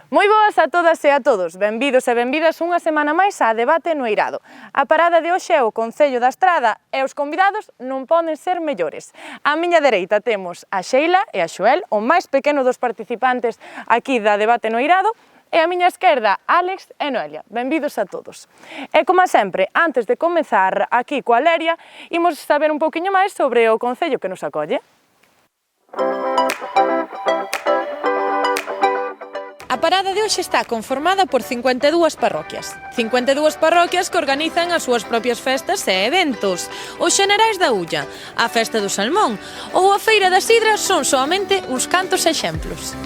Moi boas a todas e a todos, benvidos e benvidas unha semana máis a Debate no Eirado. A parada de hoxe é o Concello da Estrada e os convidados non poden ser mellores. Á miña dereita temos a Sheila e a Xoel, o máis pequeno dos participantes aquí da Debate no Eirado, e a miña esquerda, Álex e Noelia. Benvidos a todos. E como sempre, antes de comezar aquí coa Leria, imos saber un pouquiño máis sobre o Concello que nos acolle. A parada de hoxe está conformada por 52 parroquias. 52 parroquias que organizan as súas propias festas e eventos. Os Xenerais da Ulla, a Festa do Salmón ou a Feira da Sidra son soamente uns cantos exemplos.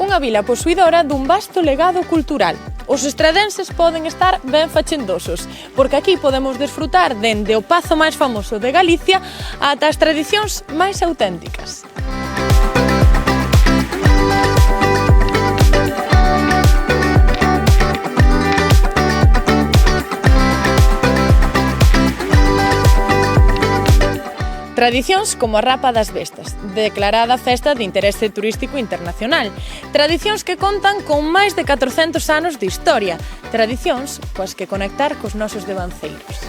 Unha vila posuidora dun vasto legado cultural. Os estradenses poden estar ben fachendosos, porque aquí podemos desfrutar dende o pazo máis famoso de Galicia ata as tradicións máis auténticas. Tradicións como a Rapa das Bestas, declarada Festa de Interese Turístico Internacional. Tradicións que contan con máis de 400 anos de historia. Tradicións coas que conectar cos nosos devanceiros.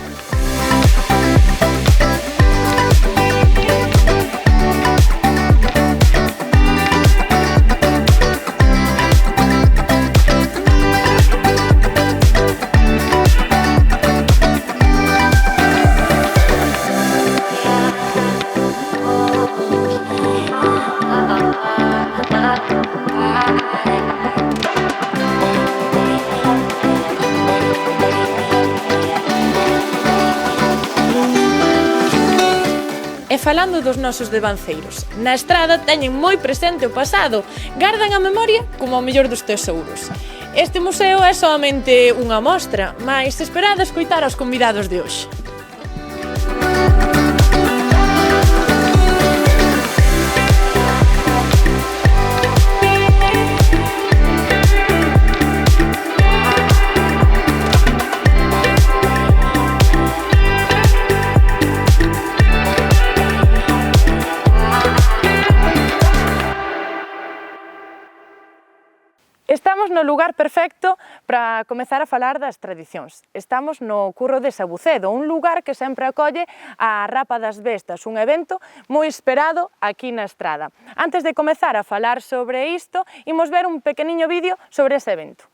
E falando dos nosos devanceiros, na Estrada teñen moi presente o pasado, gardan a memoria como o mellor dos tesouros. Este museo é soamente unha mostra, mais esperade escoitar aos convidados de hoxe. Estamos no lugar perfecto para comezar a falar das tradicións. Estamos no Curro de Sabucedo, un lugar que sempre acolle a Rapa das Bestas, un evento moi esperado aquí na Estrada. Antes de comezar a falar sobre isto, imos ver un pequeniño vídeo sobre ese evento.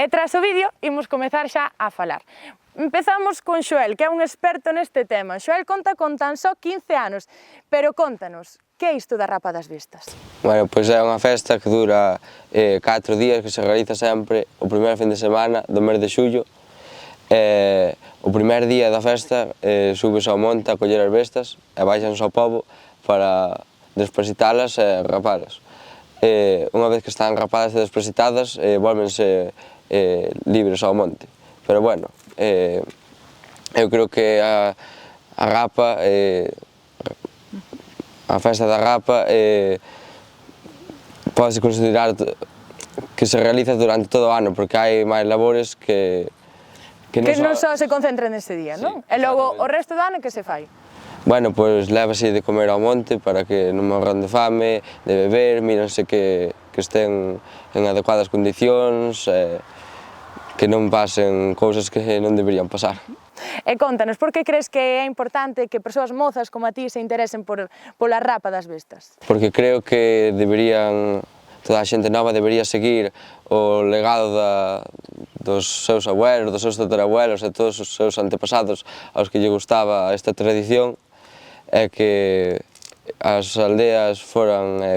E tras o vídeo, imos comezar xa a falar. Empezamos con Xoel, que é un experto neste tema. Xoel conta con tan só 15 anos, pero contanos, que é isto da Rapa das Bestas? Bueno, pois é unha festa que dura 4 días, que se realiza sempre o primeiro fin de semana do mes de xullo. O primer día da festa subes ao monte a coller as bestas e baixanse ao pobo para desparasitalas e rapalas. Unha vez que están rapadas e desparasitadas, volvense libres ao monte. Pero bueno, eu creo que a rapa, a festa da rapa, pode considerar que se realiza durante todo o ano, porque hai máis labores que non só se concentran nese día, non? E logo o resto do ano que se fai? Bueno, pois lévase de comer ao monte para que non morran de fame, de beber, mírense que estén en adecuadas condicións, que non pasen cousas que non deberían pasar. E contanos, por que crees que é importante que persoas mozas como a ti se interesen pola Rapa das Bestas? Porque creo que toda a xente nova debería seguir o legado dos seus abuelos, dos seus tatarabuelos e todos os seus antepasados aos que lle gustaba esta tradición, e que as aldeas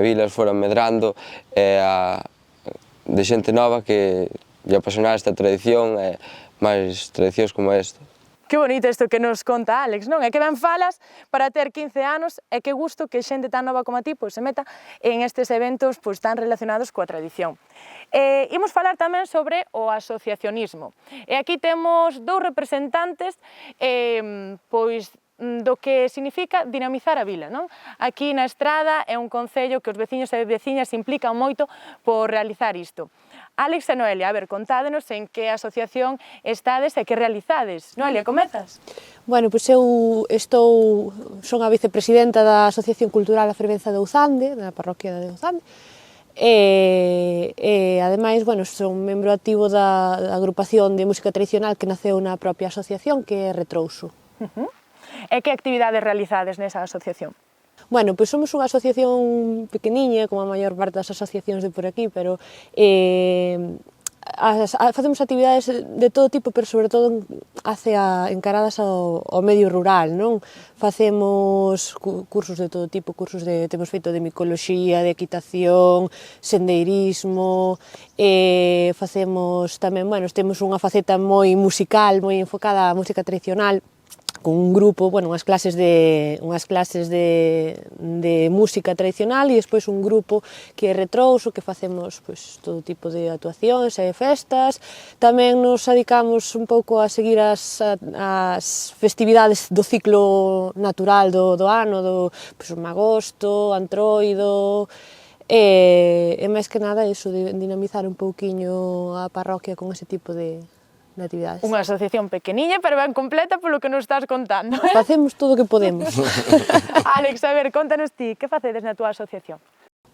vilas foran medrando de xente nova que lle apasionara esta tradición e máis tradicións como esta. Que bonito isto que nos conta Álex, non? E que ben falas para ter 15 anos e que gusto que xente tan nova como a ti se meta en estes eventos tan relacionados coa tradición. Imos falar tamén sobre o asociacionismo. E aquí temos dous representantes do que significa dinamizar a vila, non? Aquí na Estrada é un concello que os veciños e veciñas se implican moito por realizar isto. Álex e Noelia, a ver, contádenos en que asociación estades e que realizades. Noelia, comezas? Bueno, pois eu son a vicepresidenta da Asociación Cultural A Fervenza de Ouzande, da parroquia de Ouzande, e ademais, bueno, son membro activo da agrupación de música tradicional que naceu na propia asociación, que é Retrouso. E que actividades realizades nesa asociación? Bueno, pois somos unha asociación pequeniña, como a maior parte das asociacións de por aquí, pero facemos actividades de todo tipo, pero sobre todo encaradas ao medio rural, non? Facemos cursos de todo tipo, temos feito de micoloxía, de equitación, sendeirismo, facemos tamén, bueno, temos unha faceta moi musical, moi enfocada á música tradicional, con un grupo, bueno, unhas clases de música tradicional e despois un grupo que é Retrouso, que facemos pois, todo tipo de actuacións e festas. Tamén nos dedicamos un pouco a seguir as festividades do ciclo natural do ano, pois, o magosto, antroido, e máis que nada iso, de dinamizar un pouquiño a parroquia con ese tipo de actividades. Unha asociación pequeniña, pero ben completa polo que nos estás contando. Facemos todo o que podemos. Álex, a ver, contanos ti, que facedes na túa asociación?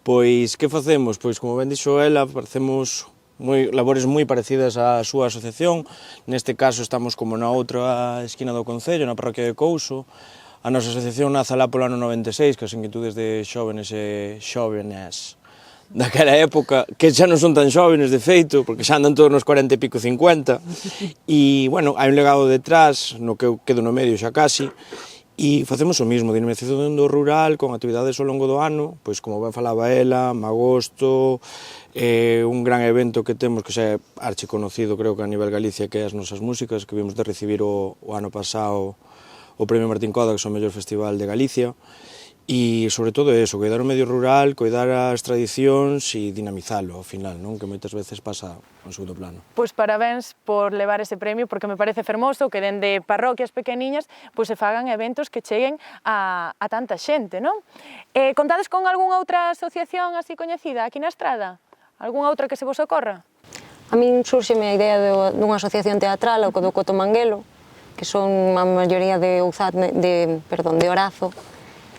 Pois, que facemos? Pois, como ben dixo ela, facemos labores moi parecidas á súa asociación. Neste caso, estamos como na outra esquina do concello, na parroquia de Couso. A nosa asociación nace alá polo ano 96, que as inquietudes de xóvenes e xóvenes daquela época, que xa non son tan xóvenes de feito, porque xa andan todos nos 40 e pico, 50, e, bueno, hai un legado detrás, no que eu quedo no medio xa casi, e facemos o mismo, dinamización do rural, con actividades ao longo do ano, pois como ben falaba ela, magosto, un gran evento que temos, que xa é archiconocido, creo que a nivel Galicia, que é as nosas músicas, que vimos de recibir o ano pasado o Premio Martín Coda, que é o mellor festival de Galicia, e sobre todo eso, cuidar o medio rural, cuidar as tradicións e dinamizalo ao final, non? Que moitas veces pasa en segundo plano. Pois parabéns por levar ese premio, porque me parece fermoso que dende parroquias pequeniñas se fagan eventos que cheguen a tanta xente, non? Contades con algunha outra asociación así coñecida aquí na Estrada? Algunha outra que se vos ocorra? A min surxeme a idea dunha asociación teatral, o do Cotomanguelo, que son a maioría de Orazo,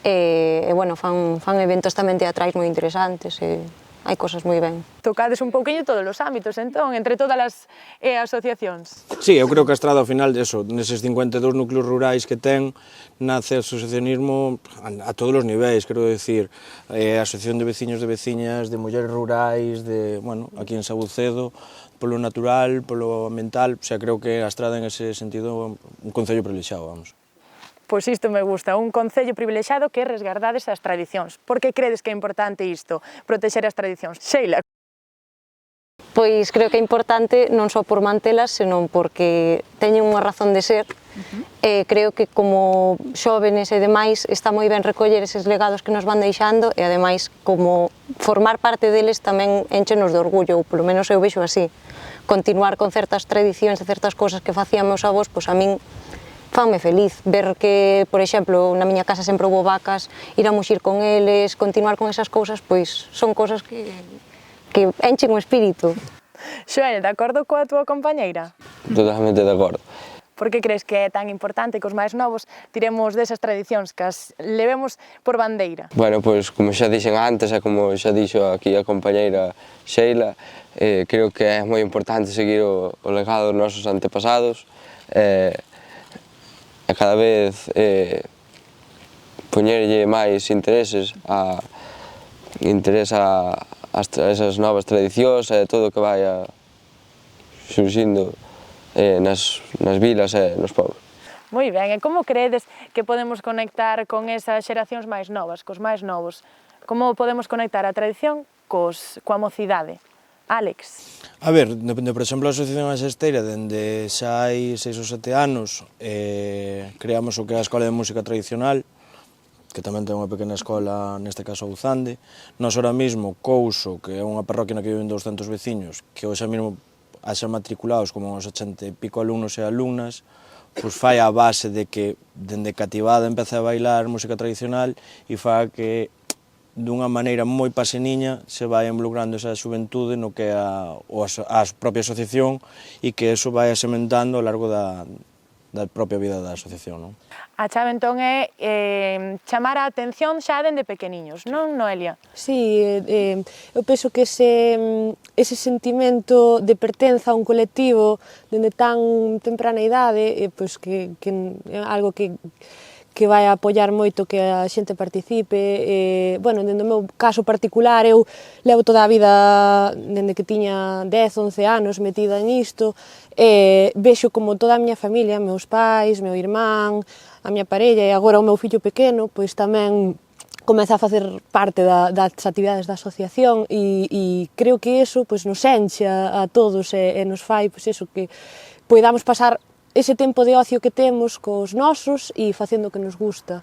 e bueno, fan eventos tamén teatrais moi interesantes e hai cosas moi ben. Tocades un pouquiño todos os ámbitos, entón, entre todas as asociacións. Sí, eu creo que a Estrada, ao final, neses 52 núcleos rurais que ten, nace o asociacionismo a todos os niveis, quero decir, a asociación de veciños de veciñas, de mulleres rurais, bueno, aquí en Sabucedo, polo natural, polo ambiental, o sea, creo que a Estrada, en ese sentido, un concello privilexiado, vamos. Pois isto me gusta, un concello privilexiado que resgardades as tradicións. Por que credes que é importante isto, protexer as tradicións? Sheila. Pois creo que é importante non só por mantelas, senón porque teñen unha razón de ser. Creo que como xóvenes e demais está moi ben recoller eses legados que nos van deixando e ademais como formar parte deles tamén enchenos de orgullo, ou polo menos eu vexo así. Continuar con certas tradicións e certas cousas que facían meus avós, pois a min fanme feliz ver que, por exemplo, na miña casa sempre houve vacas, ir a muxir con eles, continuar con esas cousas, pois son cousas que enchen o espírito. Xoel, de acordo coa túa compañeira? Totalmente de acordo. Por que crees que é tan importante que os máis novos tiremos desas tradicións, que as levemos por bandeira? Bueno, pois, como xa dixen antes, e como xa dixo aquí a compañeira Sheila, creo que é moi importante seguir o legado dos nosos antepasados, e cada vez poñerlle máis interés a esas novas tradicións e todo o que vai surxindo nas vilas e nos pobos. Moi ben, e como credes que podemos conectar con esas xeracións máis novas, cos máis novos? Como podemos conectar a tradición coa mocidade? Álex? A ver, por exemplo, a Asociación A Xesteira, dende xa hai 6 ou 7 anos, creamos o que é a Escola de Música Tradicional, que tamén ten unha pequena escola, neste caso a Uzande. Nós, ahora mesmo, Couso, que é unha parroquia na que viven 200 veciños, que hoxe mesmo haxa matriculados como uns 80 e pico alumnos e alumnas, pois fai a base de que, dende cativada, empece a bailar música tradicional e fa que, dunha maneira moi paseniña, se vai involucrando esa xuventude no que é a propia asociación e que eso vai sementando ao largo da propia vida da asociación, non? A chave entón é chamar a atención xa dende pequeniños, non, Noelia? Sí, eu penso que ese sentimento de pertenza a un colectivo dende tan temprana idade, pois que é algo que vai a apoiar moito que a xente participe. Bueno, dende o meu caso particular, eu levo toda a vida, dende que tiña 10, 11 anos, metida nisto, vexo como toda a miña familia, meus pais, meu irmán, a miña parella e agora o meu fillo pequeno, pois tamén comeza a facer parte das actividades da asociación e creo que iso pois, nos enche a todos e nos fai pois, eso, que poidamos pasar ese tempo de ocio que temos cos nosos e facendo o que nos gusta.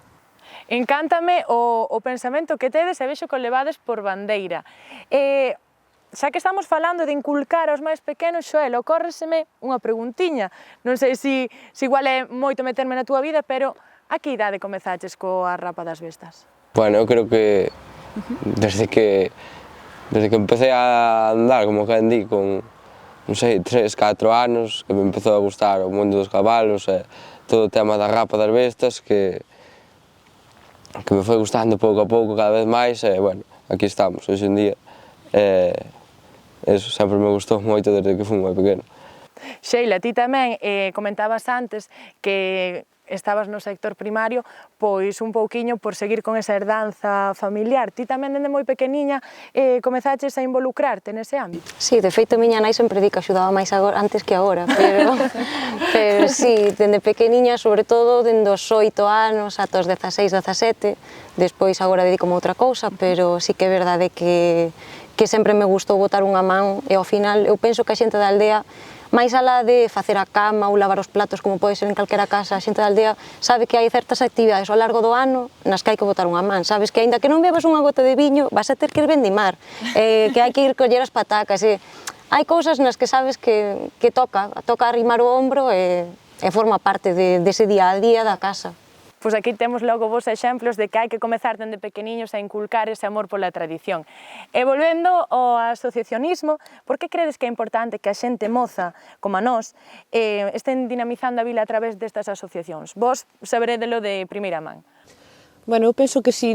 Encántame o pensamento que tedes e vexo que o levades por bandeira. Xa que estamos falando de inculcar aos máis pequenos, Xoel, ocórreseme unha preguntiña. Non sei se igual é moito meterme na túa vida, pero a que idade comezaches coa rapa das bestas? Bueno, eu creo que desde que empecé a andar, como que di, con, non sei, 3, 4 anos, que me empezou a gustar o mundo dos cabalos e todo o tema da rapa das bestas, que me foi gustando pouco a pouco, cada vez máis, e, bueno, aquí estamos, hoxe en día. Eso sempre me gustou moito desde que fui moi pequeno. Sheila, ti tamén comentabas antes que estabas no sector primario, pois un pouquiño por seguir con esa herdanza familiar. Ti tamén dende moi pequeniña comezaches a involucrarte nese ámbito? Sí, de feito, miña nai sempre di que axudaba máis antes que agora, pero sí, dende pequeniña, sobre todo, dende os 8 anos ata os 16, 17, despois agora dedico-me a outra cousa, pero sí que é verdade que sempre me gustou botar unha man e ao final eu penso que a xente da aldea, máis alá de facer a cama ou lavar os platos como pode ser en calquera casa, a xente da aldea sabe que hai certas actividades ao largo do ano nas que hai que botar unha man, sabes que aínda que non bebas unha gota de viño vas a ter que ir vendimar, que hai que ir coller as patacas, hai cousas nas que sabes que toca arrimar o ombro e forma parte dese día a día da casa. Pois aquí temos logo vos exemplos de que hai que comezar dende pequeniños a inculcar ese amor pola tradición. E volvendo ao asociacionismo, por que credes que é importante que a xente moza, como a nós, estén dinamizando a vila a través destas asociacións? Vos saberédelo de primeira man. Bueno, eu penso que se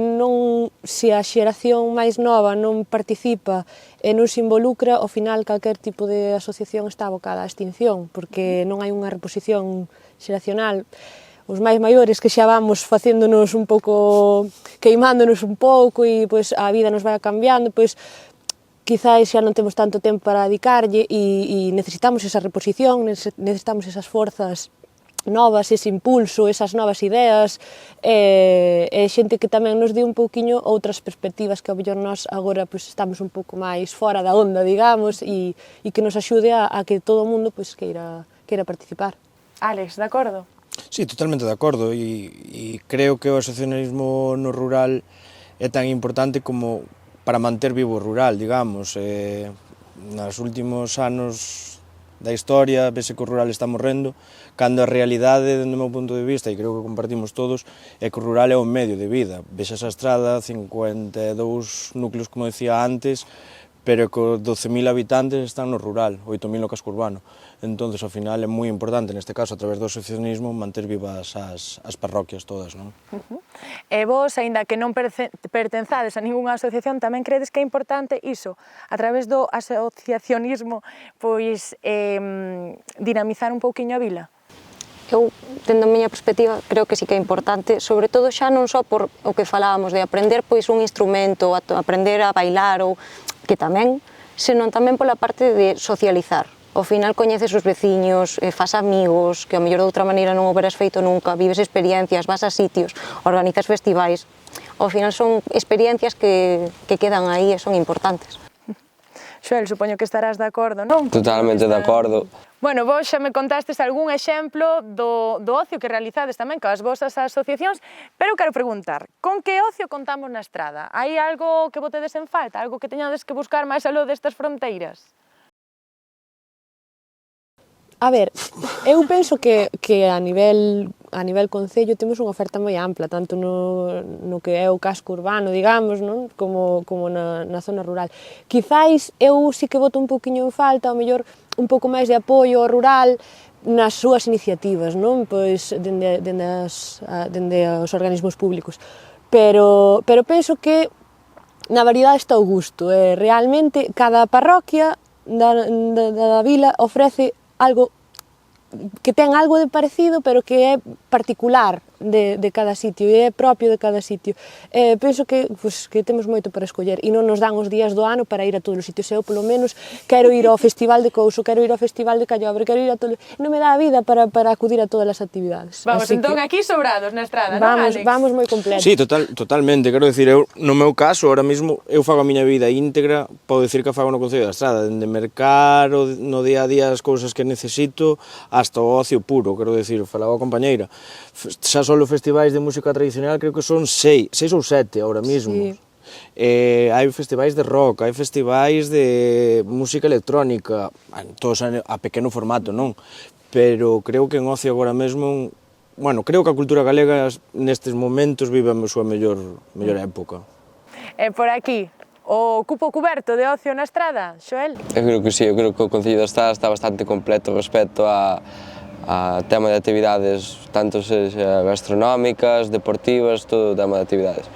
a xeración máis nova non participa e non se involucra, ao final calquer tipo de asociación está abocada á extinción, porque non hai unha reposición xeracional. Os máis maiores que xa vamos facéndonos un pouco, queimándonos un pouco e pois a vida nos vai cambiando, pois quizás xa non temos tanto tempo para dedicarlle e necesitamos esa reposición, necesitamos esas forzas novas, ese impulso, esas novas ideas e xente que tamén nos dé un pouquiño outras perspectivas que ao mellor nós agora pois, estamos un pouco máis fora da onda, digamos, e que nos axude a que todo o mundo pois, queira participar. Álex, de acordo? Sí, totalmente de acordo e creo que o asociacionismo no rural é tan importante como para manter vivo o rural, digamos. Nos últimos anos da historia vese que o rural está morrendo, cando a realidade, dende o meu punto de vista, e creo que compartimos todos, é que o rural é o medio de vida. Vexas a estrada, 52 núcleos, como decía antes, pero que 12.000 habitantes están no rural, 8.000 no casco urbano. Entón, ao final, é moi importante, neste caso, a través do asociacionismo, manter vivas as parroquias todas, non? E vos, aínda que non pertenzades a ningunha asociación, tamén credes que é importante iso, a través do asociacionismo, pois, dinamizar un pouquiño a vila? Eu, tendo a miña perspectiva, creo que sí que é importante, sobre todo xa non só por o que falábamos de aprender pois un instrumento, aprender a bailar ou que tamén, senón tamén pola parte de socializar. Ao final coñeces os veciños, fas amigos, que ao mellor de outra maneira non o veras feito nunca, vives experiencias, vas a sitios, organizas festivais. Ao final son experiencias que quedan aí e son importantes. Xoel, supoño que estarás de acordo, non? Totalmente de acordo. Bueno, vos xa me contastes algún exemplo do ocio que realizades tamén coas vosas asociacións, pero quero preguntar, con que ocio contamos na estrada? Hai algo que botedes en falta? Algo que teñades que buscar máis aló destas fronteiras? A ver, eu penso que a nivel concello temos unha oferta moi ampla, tanto no que é o casco urbano, digamos, non? Como na zona rural. Quizáis eu sí que boto un poquinho en falta, ao mellor un pouco máis de apoio ao rural nas súas iniciativas, non? Pois dende os organismos públicos. Pero penso que na variedade está o gusto. Realmente, cada parroquia da vila ofrece algo que ten algo de parecido, pero que é particular de cada sitio e é propio de cada sitio. Penso que temos moito para escoller e non nos dan os días do ano para ir a todos os sitios. Eu, polo menos, quero ir ao Festival de Couso, quero ir ao Festival de Callobre, quero ir a todos... Non me dá a vida para acudir a todas as actividades. Vamos, entón aquí sobrados na estrada, non, Alex? Vamos moi completos. Sí, totalmente, quero dicir, eu, no meu caso, ahora mesmo, eu fago a miña vida íntegra, podo dicir que fago no Concello da Estrada, dende mercar no día a día as cousas que necesito, hasta o ocio puro, quero dicir, falaba a compañeira. Xa solo festivais de música tradicional, creo que son 6 ou 7 ahora mesmo. Sí. Hai festivais de rock, hai festivais de música electrónica, todos a pequeno formato, non? Pero creo que en ocio agora mesmo, bueno, creo que a cultura galega nestes momentos vive a súa mellor época. E por aquí, o cupo cuberto de ocio na estrada, Xoel? Eu creo que sí, eu creo que o Concello da Estrada está bastante completo respecto a tema de actividades, tanto gastronómicas, deportivas, todo o tema de actividades.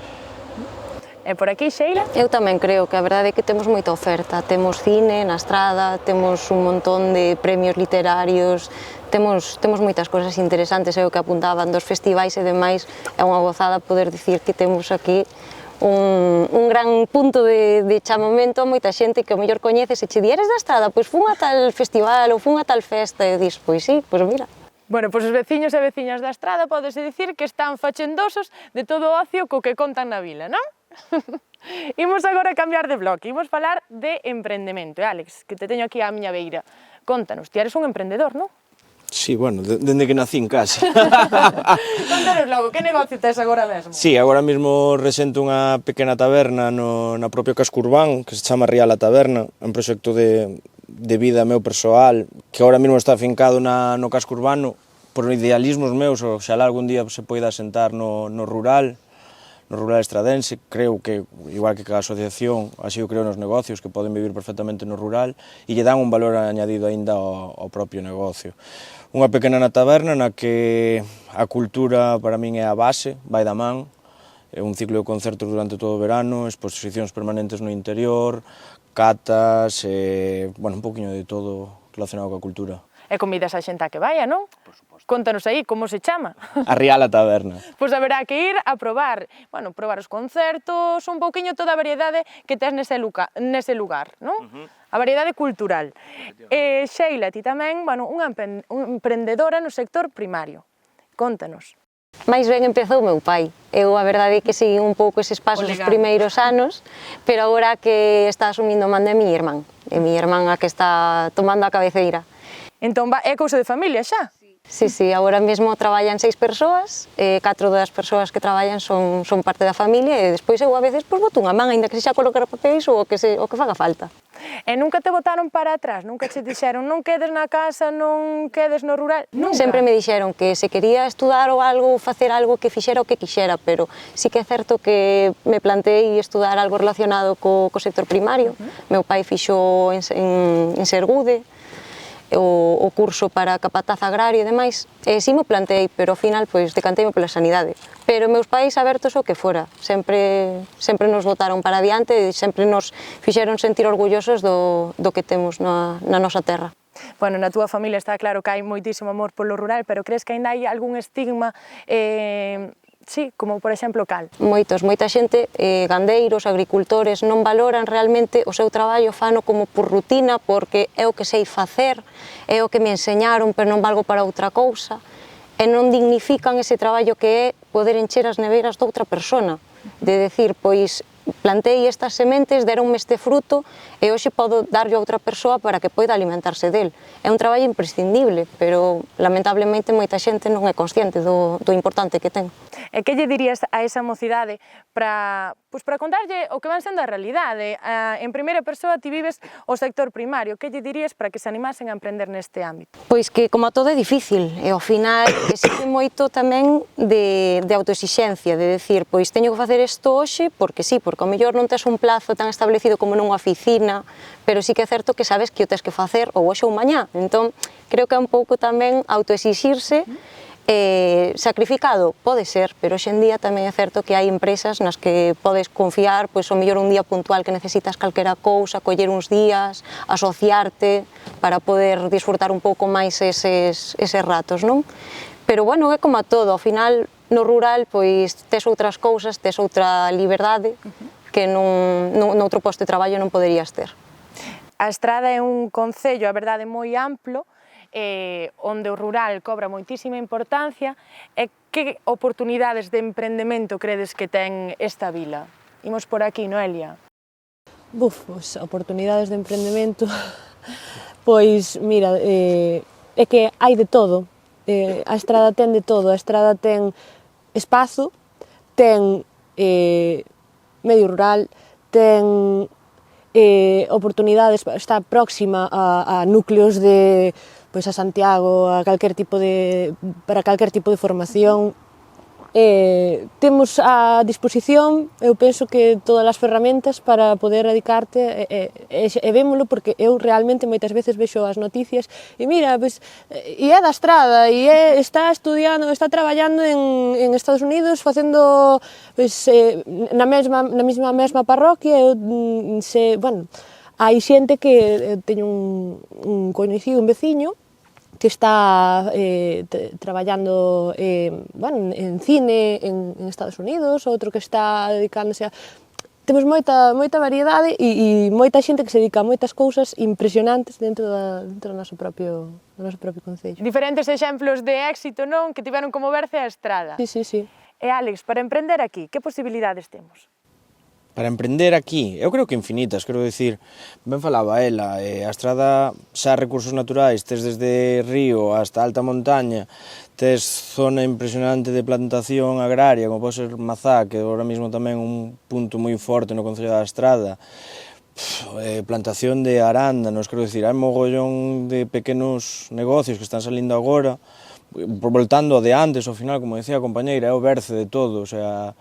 E por aquí, Sheila? Eu tamén creo que a verdade é que temos moita oferta. Temos cine na estrada, temos un montón de premios literarios, temos moitas cousas interesantes, é o que apuntaban dos festivais e demais. É unha gozada poder dicir que temos aquí un gran punto de chamamento a moita xente que ao mellor coñeces e che di, eres da estrada, pois fun a tal festival ou fun a tal festa e dis, pois sí, pois mira. Bueno, pois os veciños e veciñas da estrada podese dicir que están fachendosos de todo o ocio co que contan na vila, non? Imos agora a cambiar de bloque, imos falar de emprendemento. E Alex, que te teño aquí á miña beira, contanos, ti eres un emprendedor, non? Sí, bueno, dende que nacín casi. Contanos logo, que negocio tes agora mesmo? Sí, agora mesmo resento unha pequena taberna na propia casco urbán, que se chama Rial a Taberna, un proxecto de vida meu persoal, que agora mesmo está afincado no casco urbano, por idealismos meus, oxalá algún día se poida asentar no rural estradense. Creo que, igual que cada asociación, así o creo nos negocios, que poden vivir perfectamente no rural e lle dan un valor añadido aínda ao propio negocio. Unha pequena taberna na que a cultura para min é a base, vai da man, é un ciclo de concertos durante todo o verano, exposicións permanentes no interior, catas, bueno, un poquinho de todo relacionado coa cultura. E convidas a xente a que vaya, non? Por suposto. Contanos aí, como se chama? A Rial a Taberna. Pois haberá que ir a probar, bueno, probar os concertos, un pouquiño toda a variedade que tes nese lugar, non? A variedade cultural. Sheila, ti tamén, bueno, unha emprendedora no sector primario. Contanos. Mais ben empezou meu pai. Eu a verdade é que segui un pouco eses pasos os primeiros anos, pero agora que está asumindo man de mi irmán. É mi irmán a que está tomando a cabeceira. Entón, é cousa de familia xa? Sí, agora mesmo traballan 6 persoas, 4 das persoas que traballan son parte da familia e despois eu a veces boto unha man, ainda que sexa colocar papéis ou o que faga falta. E nunca te botaron para atrás? Nunca te dixeron non quedes na casa, non quedes no rural? Nunca? Sempre me dixeron que se quería estudar ou algo, facer algo que fixera o que quixera, pero sí que é certo que me plantei estudar algo relacionado co sector primario. Meu pai fixo en Sergude, o curso para capataz agrario e demais, e si mo plantei, pero ao final pois decanteime pola sanidade. Pero meus pais abertos o que fora, sempre nos botaron para adiante e sempre nos fixeron sentir orgullosos do que temos na nosa terra. Bueno, na túa familia está claro que hai moitísimo amor polo rural, pero crees que ainda hai algún estigma Sí, como por exemplo cal? Moita xente, gandeiros, agricultores, non valoran realmente o seu traballo, fano como por rutina, porque é o que sei facer, é o que me enseñaron, pero non valgo para outra cousa, e non dignifican ese traballo que é poder encher as neveiras de outra persona, de decir, pois, plantei estas sementes, deronme este fruto e hoxe podo darlle a outra persoa para que poida alimentarse del. É un traballo imprescindible, pero lamentablemente moita xente non é consciente do importante que ten. E que lle dirías a esa mocidade para contarlle o que van sendo a realidade? En primeira persoa ti vives o sector primario, que lle dirías para que se animasen a emprender neste ámbito? Pois que, como a todo, é difícil, e ao final exige moito tamén de autoexixencia, de decir, pois teño que facer isto hoxe, porque sí, porque ao mellor non tes un plazo tan establecido como nunha oficina, pero sí que é certo que sabes que o tes que facer ou hoxe ou mañá. Entón, creo que é un pouco tamén autoexixirse. Sacrificado pode ser, pero hoxe en día tamén é certo que hai empresas nas que podes confiar, pois ao mellor un día puntual que necesitas calquera cousa, coller uns días, asociarte para poder disfrutar un pouco máis eses ratos, non? Pero bueno, é como a todo, ao final no rural pois tes outras cousas, tes outra liberdade que noutro posto de traballo non poderías ter. A Estrada é un concello, a verdade, moi amplo, onde o rural cobra moitísima importancia, e que oportunidades de emprendemento credes que ten esta vila? Imos por aquí, Noelia. Pois, oportunidades de emprendemento, pois, mira, é que hai de todo. A Estrada ten de todo, a Estrada ten espazo, ten medio rural, ten oportunidades, está próxima a núcleos de, pois, a Santiago, a para calquer tipo de formación. Temos a disposición, eu penso que todas as ferramentas para poder dedicarte, e vémolo porque eu realmente moitas veces vexo as noticias e mira, pois, e é da Estrada, e está estudiando, está traballando en Estados Unidos facendo, pois, na mesma parroquia, bueno, hai xente que teño un coñecido, un veciño, que está traballando en cine en Estados Unidos, outro que está dedicándose a... Temos moita variedade e moita xente que se dedica a moitas cousas impresionantes dentro do noso propio concello. Diferentes exemplos de éxito, non? Que tiveron como berce a Estrada. Sí. E Álex, para emprender aquí, que posibilidades temos? Para emprender aquí, eu creo que infinitas, quero dicir, ben falaba ela, a Estrada xa recursos naturais, tes desde río hasta alta montaña, tes zona impresionante de plantación agraria, como pode ser Mazá, que agora mesmo tamén un punto moi forte no concello da Estrada, plantación de arándanos, quero dicir, hai mogollón de pequenos negocios que están salindo agora, voltando de antes, ao final, como decía a compañeira, é o berce de todo, o sea...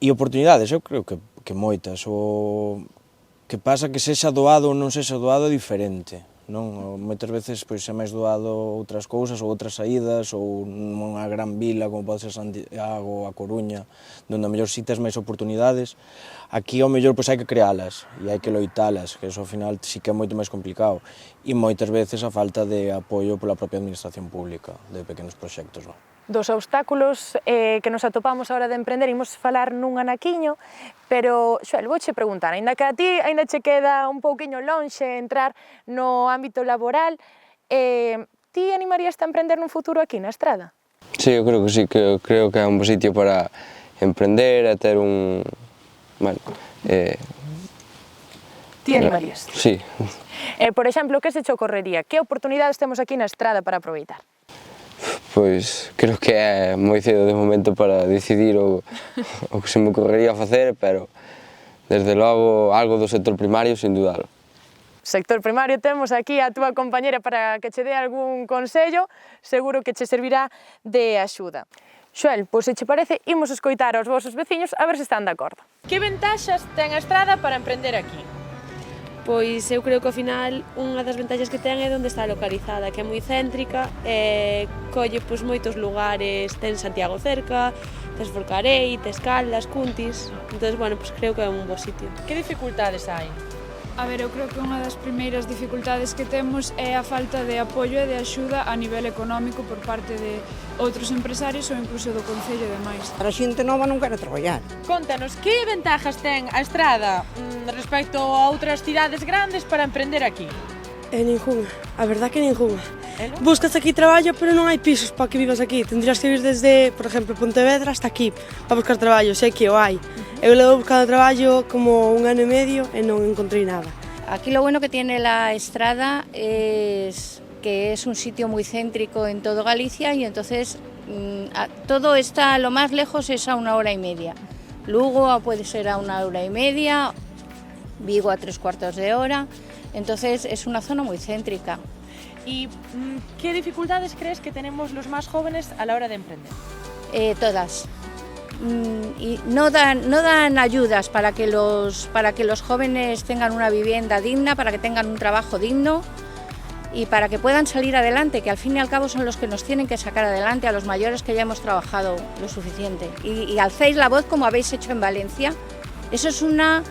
E oportunidades, eu creo que moitas, o que pasa que sexa doado ou non sexa doado é diferente, non? Moitas veces pois é máis doado outras cousas ou outras saídas ou nunha gran vila como pode ser Santiago ou a Coruña, onde a mellor si tes máis oportunidades, aquí ao mellor pois hai que crealas e hai que loitalas, que eso ao final sí que é moito máis complicado, e moitas veces a falta de apoio pola propia administración pública de pequenos proxectos, non? Dos obstáculos que nos atopamos a hora de emprender, imos falar nun anaquiño, pero, Xoel, vouche preguntar, aínda que a ti aínda che queda un pouquiño lonxe entrar no ámbito laboral, ti animarías a emprender nun futuro aquí na Estrada? Sí, eu creo que sí, creo que é un bo sitio para emprender, a ter un... Bueno, Ti animarías? Sí. Por exemplo, que se che ocorrería? Que oportunidades temos aquí na Estrada para aproveitar? Pois creo que é moi cedo de momento para decidir o que se me ocorrería facer, pero desde logo algo do sector primario sin dudalo. Sector primario, temos aquí a túa compañera para que che dé algún consello, seguro que che servirá de axuda. Xoel, pois se che parece, imos escoitar aos vosos veciños a ver se están de acordo. Que ventaxas ten a Estrada para emprender aquí? Pois eu creo que ao final unha das vantaxes que ten é onde está localizada, que é moi céntrica, colle pois, moitos lugares, ten Santiago cerca, tes Forcarei, tes Caldas, Cuntis, entón, bueno, pois creo que é un bo sitio. Que dificultades hai? A ver, eu creo que unha das primeiras dificultades que temos é a falta de apoio e de axuda a nivel económico por parte de outros empresarios ou incluso do Concello e demais. A xente nova non quere traballar. Contanos, que ventajas ten a Estrada respecto a outras cidades grandes para emprender aquí? Ninguna, a verdad que ninguna. Buscas aquí traballo, pero non hai pisos para que vivas aquí. Tendrías que vir desde, por exemplo, Pontevedra hasta aquí para buscar traballo, sei que o hai. Eu levo buscando traballo como 1 ano e medio e non encontrei nada. Aquí lo bueno que tiene la Estrada es que es un sitio muy céntrico en todo Galicia y entonces todo está, lo más lejos es a 1 hora y media. Lugo puede ser a 1 hora y media, Vigo a 3/4 de hora, entonces es una zona muy céntrica. ¿Y qué dificultades crees que tenemos los más jóvenes a la hora de emprender? Todas. Y no dan ayudas para que los jóvenes tengan una vivienda digna, para que tengan un trabajo digno y para que puedan salir adelante, que al fin y al cabo son los que nos tienen que sacar adelante a los mayores que ya hemos trabajado lo suficiente. Y alcéis la voz como habéis hecho en Valencia. Eso es una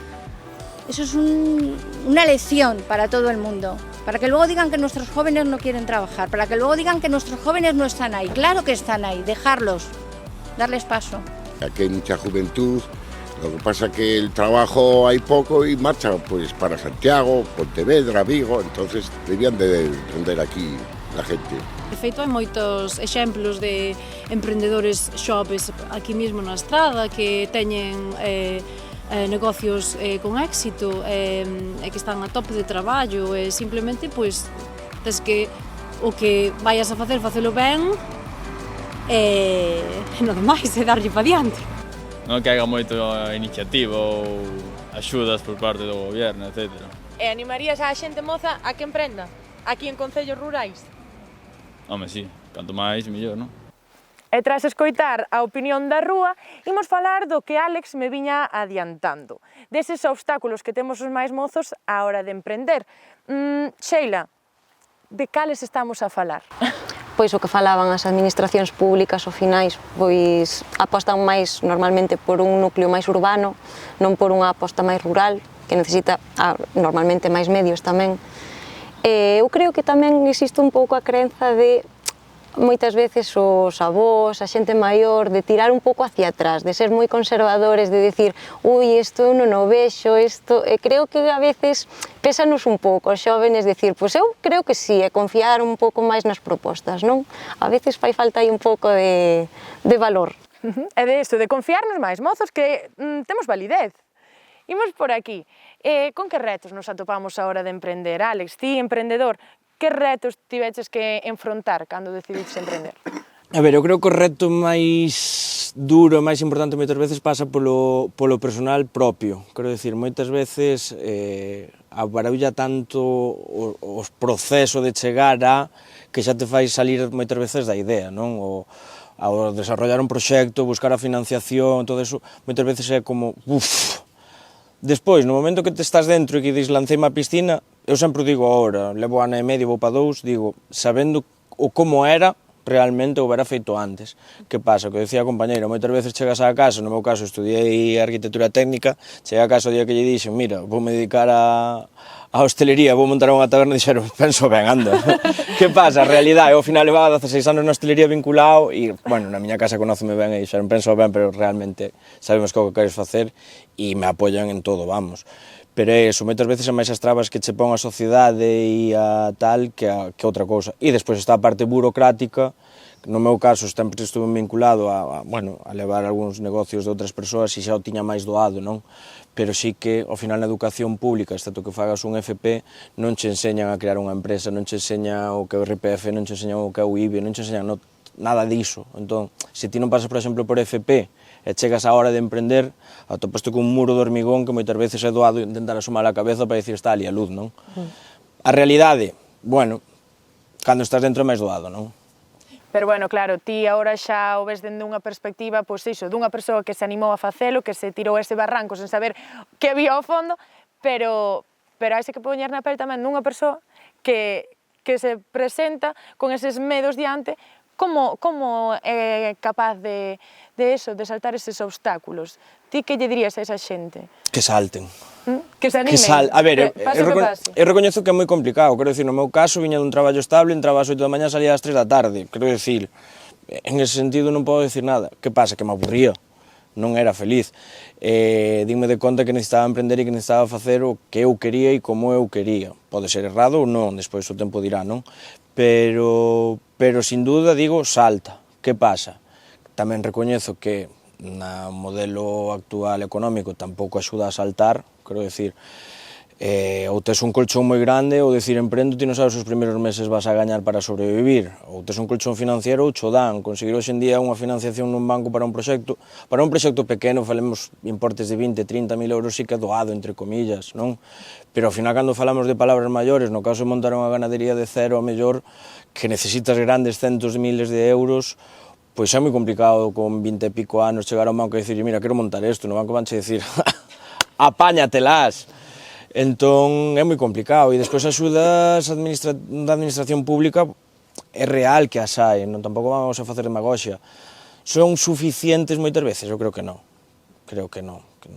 lección para todo el mundo, para que luego digan que nuestros jóvenes no quieren trabajar, para que luego digan que nuestros jóvenes no están ahí. Claro que están ahí, dejarlos, darles paso. Aquí hay mucha juventud, lo que pasa que el trabajo hay poco y marcha pues para Santiago, Pontevedra, Vigo, entonces debían de emprender aquí la gente. De feito, hai moitos exemplos de emprendedores xoves aquí mesmo na Estrada que teñen negocios con éxito e que están a tope de traballo e simplemente pois tes que o que vayas a facer, facelo ben e nada máis, é darlle pa diante. Non que haga moito iniciativa ou axudas por parte do goberno, etc. E animarías a xente moza a que emprenda aquí en concellos rurais? Home, sí, canto máis, mellor, non? E tras escoitar a opinión da rúa, imos falar do que Álex me viña adiantando, deses obstáculos que temos os máis mozos á hora de emprender. Sheila, de cales estamos a falar? Pois o que falaban as administracións públicas ao finais, pois apostan máis normalmente por un núcleo máis urbano, non por unha aposta máis rural, que necesita normalmente máis medios tamén. Eu creo que tamén existe un pouco a creenza de moitas veces os avós, a xente maior, de tirar un pouco hacia atrás, de ser moi conservadores, de decir, ui, isto eu non o vexo, isto... E creo que a veces pésanos un pouco os xóvenes decir, pois eu creo que sí, e confiar un pouco máis nas propostas, non? A veces fai falta aí un pouco de valor. É de isto, de confiarnos máis, mozos, que temos validez. Imos por aquí. Con que retos nos atopamos a hora de emprender? Álex, ti, emprendedor, que retos tiveches que enfrontar cando decidiches emprender? A ver, eu creo que o reto máis duro, máis importante moitas veces pasa polo personal propio. Quero dicir, moitas veces abaraulla tanto o proceso de chegar a que xa te fai salir moitas veces da idea, non? Ao desarrollar un proxecto, buscar a financiación, todo eso, moitas veces é como, Despois, no momento que te estás dentro e que dis lancei má piscina, eu sempre digo ahora, levo ano e medio, vou pa 2, digo, sabendo o como era, realmente o hubiera feito antes. Que pasa? Que decía a compañeira, moitas veces chegas á casa, no meu caso estudiei arquitectura técnica, cheguei a casa o día que lle dixen, mira, voume dedicar a hostelería, vou montar unha taberna, e dixeron, penso ben, anda. Que pasa? A realidade, ao final levaba 16 anos na hostelería vinculado e, bueno, na miña casa conóceme ben e dixeron, penso ben, pero realmente sabemos que é o que queres facer e me apoian en todo, vamos. Pero é iso, moitas veces é máis as trabas que che pon a sociedade e a tal que outra cousa. E despois está a parte burocrática, no meu caso sempre estuve vinculado a levar algúns negocios de outras persoas e xa o tiña máis doado, non? Pero sí que, ao final, na educación pública, excepto que fagas un FP, non che enseñan a crear unha empresa, non che enseñan o que é o RPF, non che enseñan o que é o IBI, non che enseñan nada diso. Entón, se ti non pasas, por exemplo, por FP e chegas á hora de emprender, atopaste con un muro de hormigón que moitas veces é doado intentar asomar a cabeza para dicir está ali a luz, non? A realidade, bueno, cando estás dentro é máis doado, non? Pero bueno, claro, ti agora xa o ves dende unha perspectiva, pois iso, dunha persoa que se animou a facelo, que se tirou ese barranco sen saber que había ao fondo, pero hai que poñer na pel tamén dunha persoa que se presenta con eses medos diante como é capaz de saltar eses obstáculos? Ti que lle dirías a esa xente? Que salten. Que se animen? A ver, pase o que pase. eu recoñezo que é moi complicado, quero dicir, no meu caso, viña dun traballo estable, entraba ás 8 da mañá, salía ás 3 da tarde, quero dicir, en ese sentido non podo dicir nada. Que pasa? Que me aburría, non era feliz. Dime de conta que necesitaba emprender e que necesitaba facer o que eu quería e como eu quería. Pode ser errado ou non, despois o tempo dirá, non? Pero sin duda digo, salta. Que pasa? Tamén recoñezo que na modelo actual económico tampouco axuda a saltar, quero dicir, ou tes un colchón moi grande ou dicir emprendo ti non sabes os primeiros meses vas a gañar para sobrevivir, ou tes un colchón financiero ou cho dan. Conseguir hoxe en día unha financiación nun banco para un proxecto pequeno, falemos importes de 20, 30 mil euros, sí que é doado, entre comillas, non? Pero ao final, cando falamos de palabras maiores, no caso de montar unha ganadería de cero, a mellor, que necesitas grandes centos de miles de euros, pois é moi complicado con 20 e pico anos chegar ao banco e dicir, mira, quero montar isto, no banco vanche dicir, apáñatelas. Entón é moi complicado, e despois axudas da administración pública é real que as hai, non tampouco vamos a facer demagoxia. Son suficientes moitas veces? Eu creo que non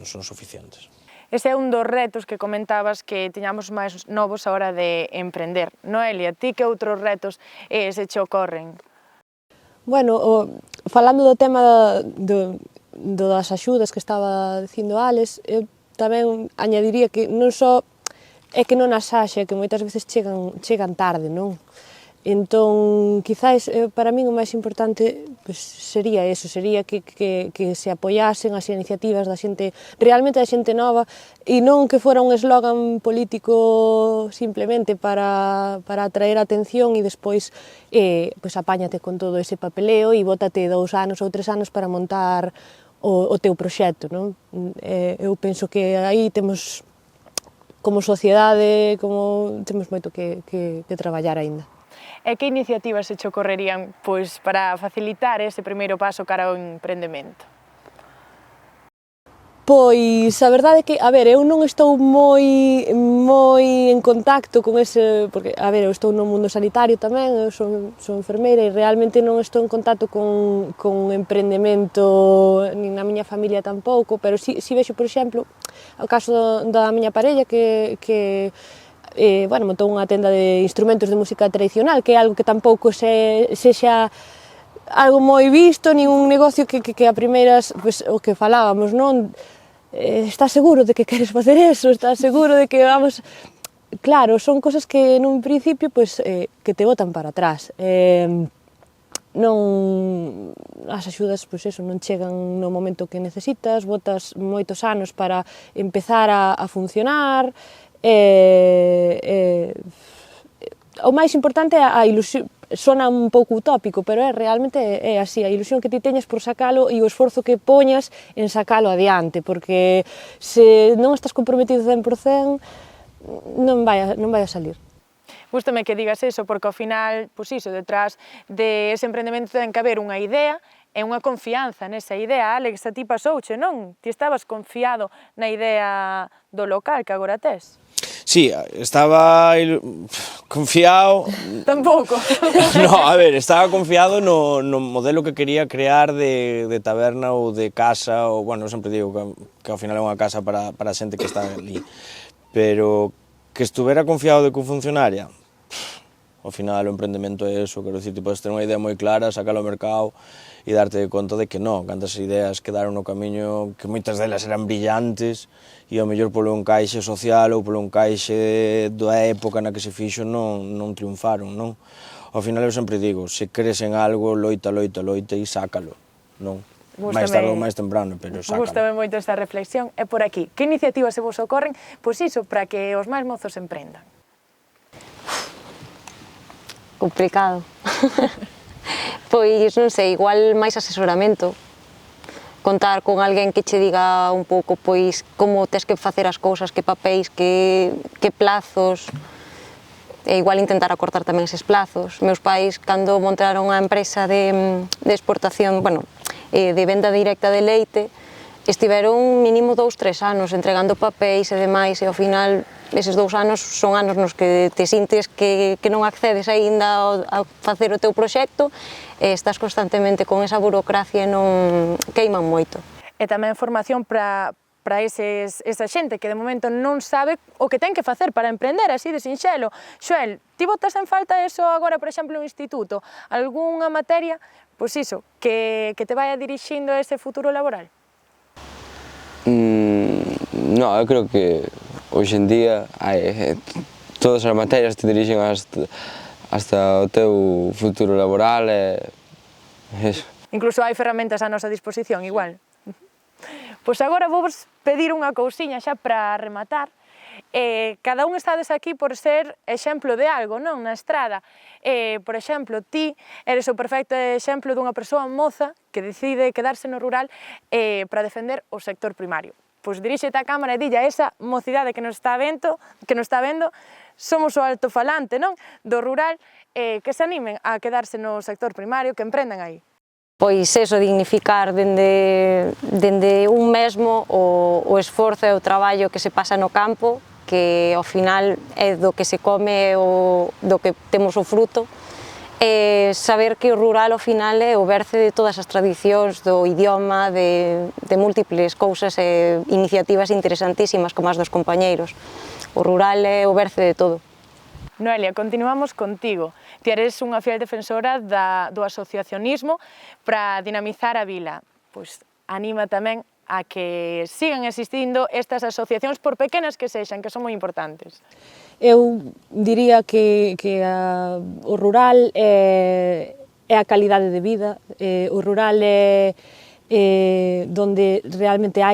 son suficientes. Ese é un dos retos que comentabas que tiñamos máis novos a hora de emprender. Noelia, ti que outros retos se che ocorren? Bueno, falando do tema das axudas que estaba dicindo Alex, eu tamén añadiría que non só é que non as haxa, que moitas veces chegan tarde, non? Entón, quizáis, para min o máis importante sería eso, sería que se apoyasen as iniciativas da xente, realmente da xente nova, e non que fora un eslogan político simplemente para atraer a atención e despois apáñate con todo ese papeleo e bótate 2 anos ou 3 anos para montar o teu proxecto, non? Eu penso que aí temos, como sociedade, temos moito que traballar aínda. E que iniciativas se che ocorrerían para facilitar ese primeiro paso cara ao emprendemento? Pois a verdade é que, a ver, eu non estou moi en contacto con ese, porque, a ver, eu estou no mundo sanitario tamén, eu son enfermeira e realmente non estou en contacto con emprendemento, nin na miña familia tampouco, pero si vexo, por exemplo, o caso da miña parella que montou unha tenda de instrumentos de música tradicional, que é algo que tampouco sexa algo moi visto, nin un negocio que a primeiras, o que falábamos, non? Estás seguro de que queres facer eso? Estás seguro de que vamos... Claro, son cosas que nun principio que te botan para atrás. As axudas non chegan no momento que necesitas, botas moitos anos para empezar a funcionar. O máis importante é a ilusión. Sona un pouco utópico, pero realmente é así, a ilusión que ti teñas por sacalo e o esforzo que poñas en sacalo adiante, porque se non estás comprometido 100%, non vai a salir. Gústame que digas eso, porque ao final, detrás de ese emprendemento ten que haber unha idea e unha confianza nesa idea. Alex, a ti pasouche, non? Ti estabas confiado na idea do local que agora tes. Sí, estaba confiado... Tampouco. No, a ver, estaba confiado no modelo que quería crear de taberna ou de casa, ou, bueno, sempre digo que ao final é unha casa para a xente que está ali, pero que estuvera confiado de que funcionaria, ao final o emprendemento é eso, quero dicir, podes ter unha idea moi clara, sacala ao mercado e darte conta de que non, cantas ideas quedaron no camiño, que moitas delas eran brillantes e ao mellor polo encaixe social ou polo encaixe da época na que se fixo non triunfaron, non? Ao final eu sempre digo, se crees en algo, loita e sácalo, non? máis tarde ou máis temprano, pero sácalo. Gústame moito esta reflexión, e por aquí, que iniciativas se vos ocorren, para que os máis mozos emprendan? Complicado. Pois, non sei, igual máis asesoramento, contar con alguén que che diga un pouco como tes que facer as cousas, que papéis, que plazos, e igual intentar acortar tamén eses plazos. Meus pais, cando montaron a empresa de exportación, de venda directa de leite, estiveron mínimo 2-3 anos entregando papéis e demais, e ao final eses 2 anos son anos nos que te sintes que non accedes aínda a facer o teu proxecto e estás constantemente con esa burocracia e non queiman moito. E tamén formación para esa xente que de momento non sabe o que ten que facer para emprender, así de sinxelo. Xoel, ti botas en falta eso agora, por exemplo, no instituto? Algúnha materia, pois iso, que te vaya dirixindo a ese futuro laboral? No, eu creo que hoxe en día todas as materias te dirixen hasta o teu futuro laboral e eso. Incluso hai ferramentas a nosa disposición, igual. Pois agora vos pedir unha cousiña xa para rematar. Cada un estades aquí por ser exemplo de algo, non? Na estrada. Por exemplo, ti eres o perfecto exemplo dunha persoa moza que decide quedarse no rural para defender o sector primario. Pois diríxete á cámara e dilla a esa mocidade que nos está vendo, somos o altofalante, non? Do rural, que se animen a quedarse no sector primario, que emprendan aí. Pois eso, dignificar dende un mesmo o esforzo e o traballo que se pasa no campo, que ao final é do que se come o do que temos o fruto, e saber que o rural ao final é o berce de todas as tradicións, do idioma, de múltiples cousas e iniciativas interesantísimas como as dos compañeiros. O rural é o berce de todo. Noelia, continuamos contigo. Ti eres unha fiel defensora do asociacionismo para dinamizar a vila. Pois anima tamén a que sigan existindo estas asociacións, por pequenas que sexan, que son moi importantes. Eu diría que o rural é a calidade de vida, o rural é donde realmente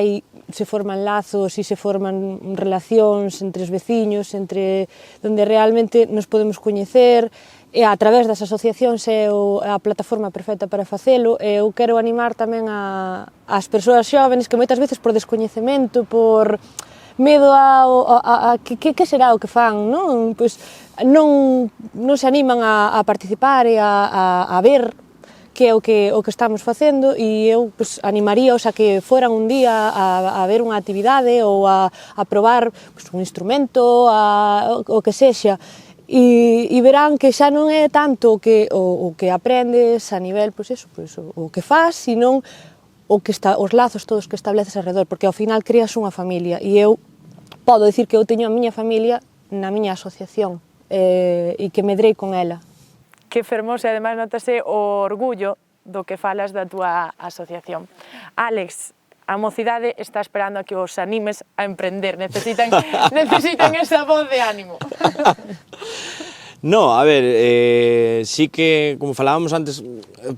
se forman lazos e se forman relacións entre os veciños, donde realmente nos podemos coñecer, e a través das asociacións é a plataforma perfecta para facelo. Eu quero animar tamén as persoas xóvenes que moitas veces por descoñecemento, por medo a que será o que fan, non? Pois non se animan a participar e a ver que é o que estamos facendo, e eu animaríaos a que foran un día a ver unha actividade ou a probar un instrumento, o que sexa, e verán que xa non é tanto o que aprendes a nivel, o que faz, senón os lazos todos que estableces alrededor, porque ao final creas unha familia, e eu podo dicir que eu teño a miña familia na miña asociación, e que medrei con ela. Que fermoso, e ademais notase o orgullo do que falas da túa asociación. Álex, a mocidade está esperando a que os animes a emprender, necesitan esa voz de ánimo. No, a ver, sí que, como falábamos antes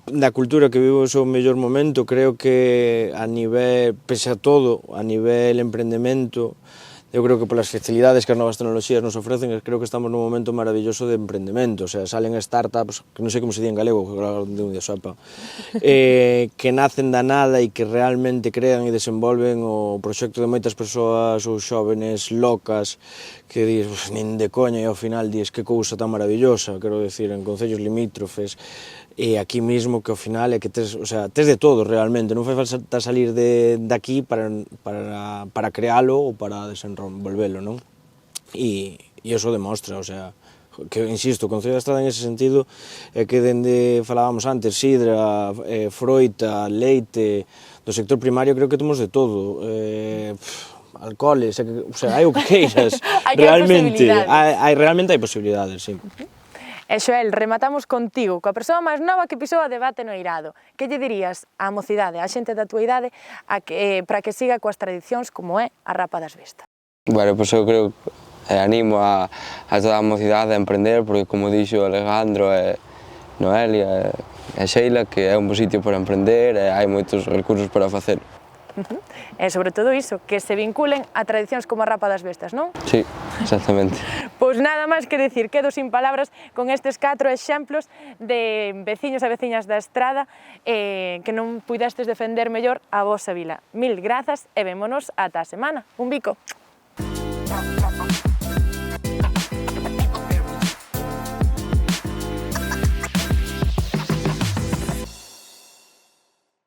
da cultura que vive o seu mellor momento, creo que a nivel, pese a todo, a nivel emprendemento, eu creo que polas facilidades que as novas tecnoloxías nos ofrecen, creo que estamos nun momento maravilloso de emprendemento, o sea, salen startups, que non sei como se di en galego, que claro, de un día sopa, que nacen da nada e que realmente crean e desenvolven o proxecto de moitas persoas ou xóvenes locas, que dis, nin de coña, e ao final dis, que cousa tan maravillosa, quero dicir, en concellos limítrofes, e aquí mismo que ao final é que tes de todo realmente, non fai falta salir de aquí para crealo ou para desenvolvelo, non? E iso demostra, o sea, que, insisto, o Concello da Estrada en ese sentido é que dende, falábamos antes, sidra, froita, leite, do sector primario creo que temos de todo, alcoholes, o sea, hai o que queiras, realmente hai posibilidades, sí. E Xoel, rematamos contigo, coa persoa máis nova que pisou a debate no Eirado. Que lle dirías á mocidade, á xente da túa idade, para que siga coas tradicións como é a Rapa das Vestas? Bueno, pois eu creo que animo a toda a mocidade a emprender, porque como dixo Alejandro e Noelia e Sheila, que é un bo sitio para emprender e hai moitos recursos para facelo. E sobre todo iso, que se vinculen a tradicións como a Rapa das Vestas, non? Sí, exactamente. Pois nada máis que decir, quedo sin palabras con estes 4 exemplos de veciños e veciñas da Estrada que non puidestes defender mellor a vosa vila. Mil grazas e vémonos ata a semana. Un bico.